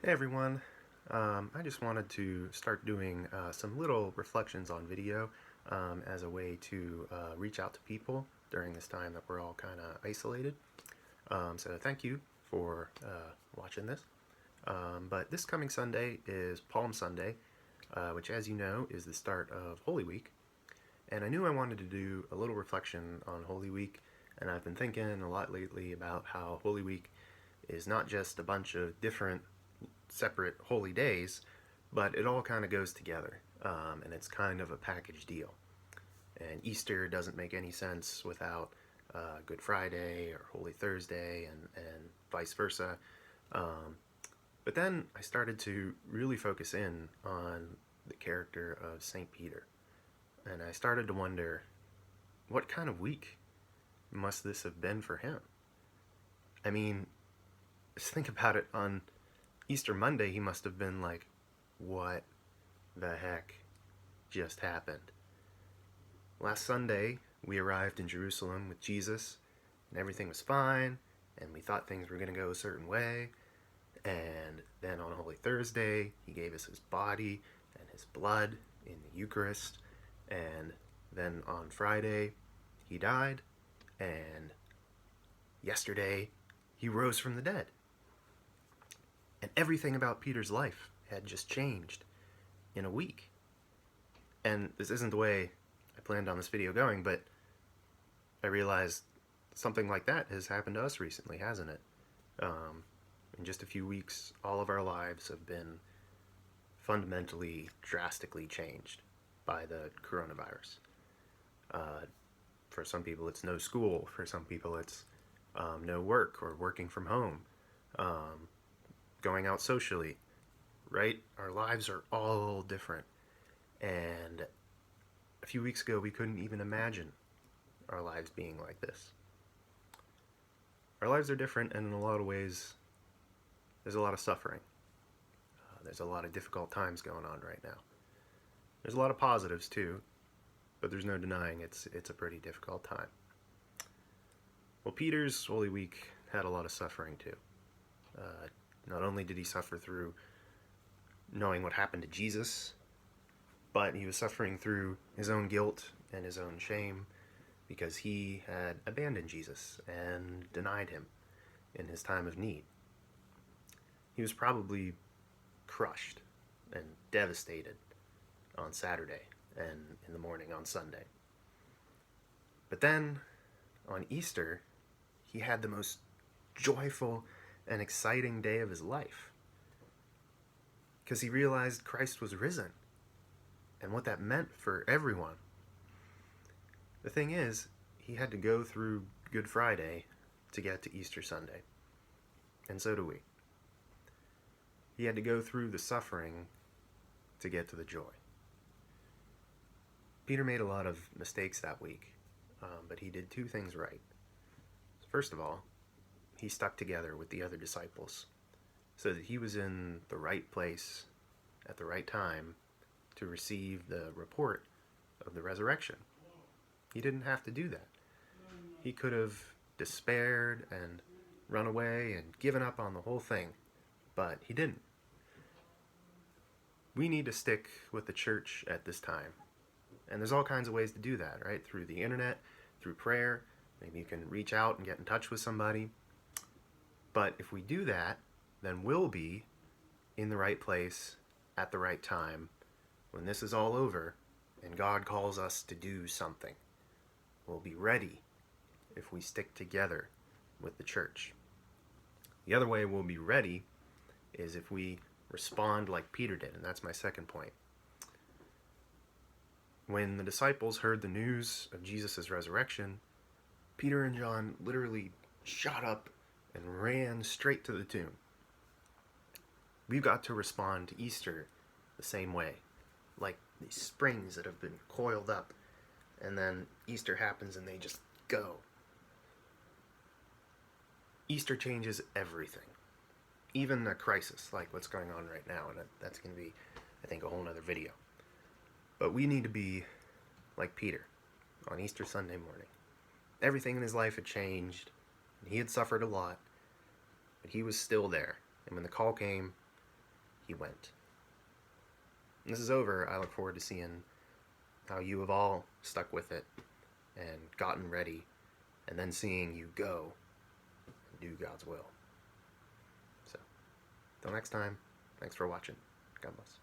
Hey everyone, I just wanted to start doing some little reflections on video as a way to reach out to people during this time that we're all kind of isolated. So thank you for watching this. But this coming Sunday is Palm Sunday, which as you know is the start of Holy Week. And I knew I wanted to do a little reflection on Holy Week, and I've been thinking a lot lately about how Holy Week is not just a bunch of different separate holy days, but it all kind of goes together, and it's kind of a package deal. And Easter doesn't make any sense without Good Friday or Holy Thursday, and vice versa. But then I started to really focus in on the character of St. Peter, and I started to wonder, what kind of week must this have been for him? I mean, just think about it. On Easter Monday, he must have been like, what the heck just happened? Last Sunday, we arrived in Jerusalem with Jesus, and everything was fine, and we thought things were going to go a certain way. And then on Holy Thursday, he gave us his body and his blood in the Eucharist. And then on Friday, he died. And yesterday, he rose from the dead. And everything about Peter's life had just changed in a week. And this isn't the way I planned on this video going, but I realized something like that has happened to us recently, hasn't it? In just a few weeks, all of our lives have been fundamentally, drastically changed by the coronavirus. For some people, it's no school. For some people, it's no work or working from home, going out socially, right? Our lives are all different. And a few weeks ago, we couldn't even imagine our lives being like this. Our lives are different, and in a lot of ways, there's a lot of suffering. There's a lot of difficult times going on right now. There's a lot of positives too, but there's no denying it's a pretty difficult time. Well, Peter's Holy Week had a lot of suffering too. Not only did he suffer through knowing what happened to Jesus, but he was suffering through his own guilt and his own shame because he had abandoned Jesus and denied him in his time of need. He was probably crushed and devastated on Saturday and in the morning on Sunday. But then on Easter, he had the most joyful and exciting day of his life because he realized Christ was risen and what that meant for everyone. The thing is, he had to go through Good Friday to get to Easter Sunday, and so do we. He had to go through the suffering to get to the joy. Peter made a lot of mistakes that week, but he did two things right. First of all, he stuck together with the other disciples so that he was in the right place at the right time to receive the report of the resurrection. He didn't have to do that. He could have despaired and run away and given up on the whole thing, but he didn't. We need to stick with the church at this time. And there's all kinds of ways to do that, right? Through the internet, through prayer. Maybe you can reach out and get in touch with somebody. But if we do that, then we'll be in the right place at the right time when this is all over and God calls us to do something. We'll be ready if we stick together with the church. The other way we'll be ready is if we respond like Peter did, and that's my second point. When the disciples heard the news of Jesus' resurrection, Peter and John literally shot up and ran straight to the tomb. We've got to respond to Easter the same way, like these springs that have been coiled up, and then Easter happens and they just go. Easter changes everything. Even a crisis like what's going on right now, and that's going to be, I think, a whole nother video. But we need to be like Peter on Easter Sunday morning. Everything in his life had changed. He had suffered a lot, but he was still there. And when the call came, he went. When this is over, I look forward to seeing how you have all stuck with it and gotten ready, and then seeing you go and do God's will. So, till next time, thanks for watching. God bless.